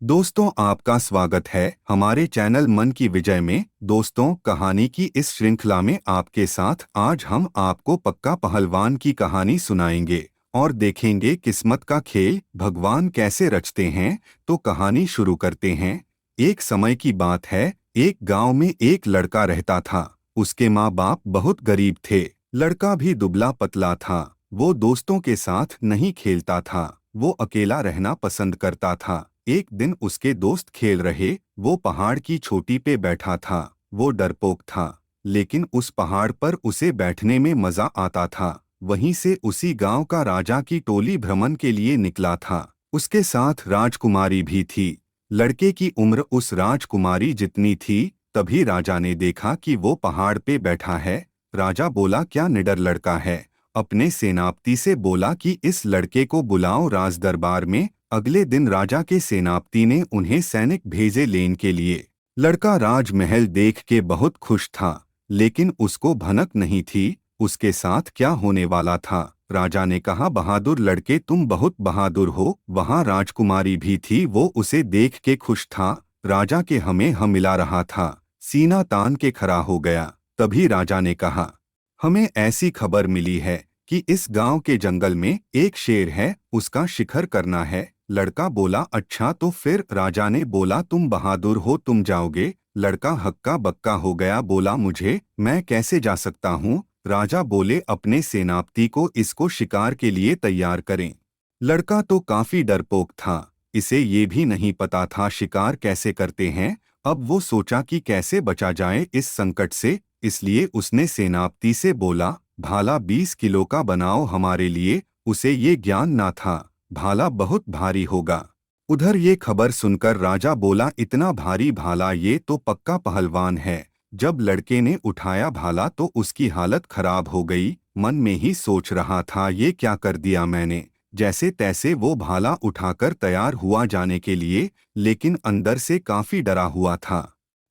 दोस्तों, आपका स्वागत है हमारे चैनल मन की विजय में। दोस्तों, कहानी की इस श्रृंखला में आपके साथ आज हम आपको पक्का पहलवान की कहानी सुनाएंगे और देखेंगे किस्मत का खेल भगवान कैसे रचते हैं। तो कहानी शुरू करते हैं। एक समय की बात है, एक गांव में एक लड़का रहता था। उसके माँ बाप बहुत गरीब थे। लड़का भी दुबला पतला था। वो दोस्तों के साथ नहीं खेलता था, वो अकेला रहना पसंद करता था। एक दिन उसके दोस्त खेल रहे, वो पहाड़ की चोटी पे बैठा था। वो डरपोक था, लेकिन उस पहाड़ पर उसे बैठने में मजा आता था। वहीं से उसी गांव का राजा की टोली भ्रमण के लिए निकला था। उसके साथ राजकुमारी भी थी। लड़के की उम्र उस राजकुमारी जितनी थी। तभी राजा ने देखा कि वो पहाड़ पे बैठा है। राजा बोला, क्या निडर लड़का है। अपने सेनापति से बोला कि इस लड़के को बुलाओ राज दरबार में। अगले दिन राजा के सेनापति ने उन्हें सैनिक भेजे लेने के लिए। लड़का राजमहल देख के बहुत खुश था, लेकिन उसको भनक नहीं थी उसके साथ क्या होने वाला था। राजा ने कहा, बहादुर लड़के, तुम बहुत बहादुर हो। वहां राजकुमारी भी थी, वो उसे देख के खुश था। राजा के हमें हम मिला रहा था, सीना तान के खड़ा हो गया। तभी राजा ने कहा, हमें ऐसी खबर मिली है कि इस गांव के जंगल में एक शेर है, उसका शिकार करना है। लड़का बोला, अच्छा तो फिर। राजा ने बोला, तुम बहादुर हो, तुम जाओगे। लड़का हक्का बक्का हो गया, बोला, मैं कैसे जा सकता हूँ। राजा बोले, अपने सेनापति को इसको शिकार के लिए तैयार करें। लड़का तो काफी डरपोक था, इसे ये भी नहीं पता था शिकार कैसे करते हैं। अब वो सोचा कि कैसे बचा जाए इस संकट से। इसलिए उसने सेनापति से बोला, भाला 20 किलो का बनाओ हमारे लिए। उसे ये ज्ञान ना था, भाला बहुत भारी होगा। उधर ये खबर सुनकर राजा बोला, इतना भारी भाला, ये तो पक्का पहलवान है। जब लड़के ने उठाया भाला तो उसकी हालत खराब हो गई। मन में ही सोच रहा था, ये क्या कर दिया मैंने। जैसे तैसे वो भाला उठाकर तैयार हुआ जाने के लिए, लेकिन अंदर से काफी डरा हुआ था।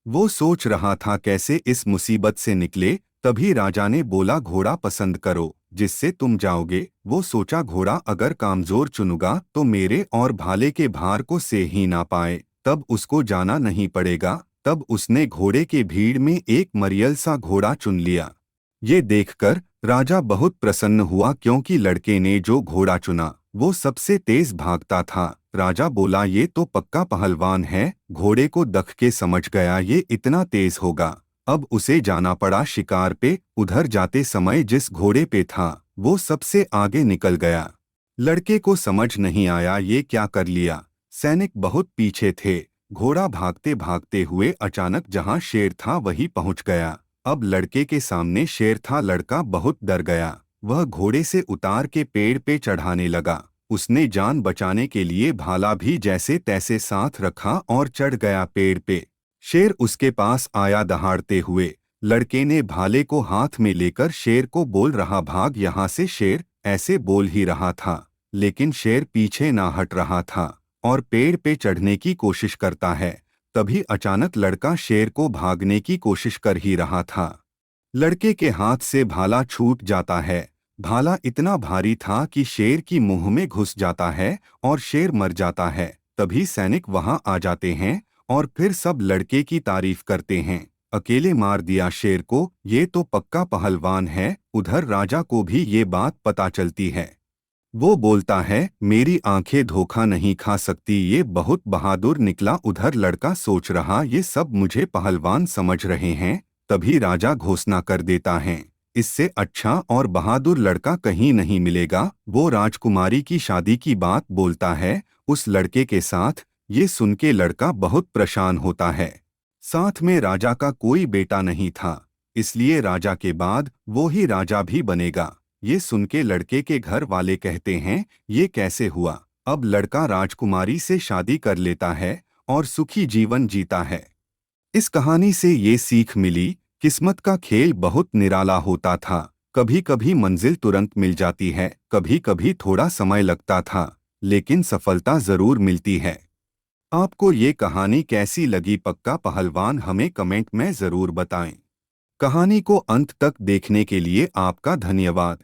वो सोच रहा था कैसे इस मुसीबत से निकले। तभी राजा ने बोला, घोड़ा पसंद करो जिससे तुम जाओगे। वो सोचा, घोड़ा अगर कामजोर चुनूंगा तो मेरे और भाले के भार को से ही ना पाए, तब उसको जाना नहीं पड़ेगा। तब उसने घोड़े के भीड़ में एक मरियल सा घोड़ा चुन लिया। ये देखकर राजा बहुत प्रसन्न हुआ, क्योंकि लड़के ने जो घोड़ा चुना वो सबसे तेज भागता था। राजा बोला, ये तो पक्का पहलवान है। घोड़े को देख के समझ गया ये इतना तेज होगा। अब उसे जाना पड़ा शिकार पे। उधर जाते समय जिस घोड़े पे था वो सबसे आगे निकल गया। लड़के को समझ नहीं आया ये क्या कर लिया। सैनिक बहुत पीछे थे। घोड़ा भागते भागते हुए अचानक जहां शेर था वहीं पहुंच गया। अब लड़के के सामने शेर था। लड़का बहुत डर गया। वह घोड़े से उतार के पेड़ पे चढ़ाने लगा। उसने जान बचाने के लिए भाला भी जैसे तैसे साथ रखा और चढ़ गया पेड़ पे। शेर उसके पास आया दहाड़ते हुए। लड़के ने भाले को हाथ में लेकर शेर को बोल रहा, भाग यहाँ से शेर। ऐसे बोल ही रहा था, लेकिन शेर पीछे ना हट रहा था और पेड़ पे चढ़ने की कोशिश करता है। तभी अचानक लड़का शेर को भागने की कोशिश कर ही रहा था। लड़के के हाथ से भाला छूट जाता है। भाला इतना भारी था कि शेर की मुंह में घुस जाता है और शेर मर जाता है। तभी सैनिक वहां आ जाते हैं और फिर सब लड़के की तारीफ करते हैं। अकेले मार दिया शेर को, ये तो पक्का पहलवान है। उधर राजा को भी ये बात पता चलती है। वो बोलता है, मेरी आंखें धोखा नहीं खा सकती, ये बहुत बहादुर निकला। उधर लड़का सोच रहा, ये सब मुझे पहलवान समझ रहे हैं। तभी राजा घोषणा कर देता है, इससे अच्छा और बहादुर लड़का कहीं नहीं मिलेगा। वो राजकुमारी की शादी की बात बोलता है उस लड़के के साथ। ये सुन के लड़का बहुत परेशान होता है। साथ में राजा का कोई बेटा नहीं था, इसलिए राजा के बाद वो ही राजा भी बनेगा। ये सुन के लड़के के घर वाले कहते हैं, ये कैसे हुआ। अब लड़का राजकुमारी से शादी कर लेता है और सुखी जीवन जीता है। इस कहानी से ये सीख मिली, किस्मत का खेल बहुत निराला होता था। कभी कभी मंजिल तुरंत मिल जाती है, कभी कभी थोड़ा समय लगता था, लेकिन सफलता जरूर मिलती है। आपको ये कहानी कैसी लगी, पक्का पहलवान हमें कमेंट में जरूर बताएं। कहानी को अंत तक देखने के लिए आपका धन्यवाद।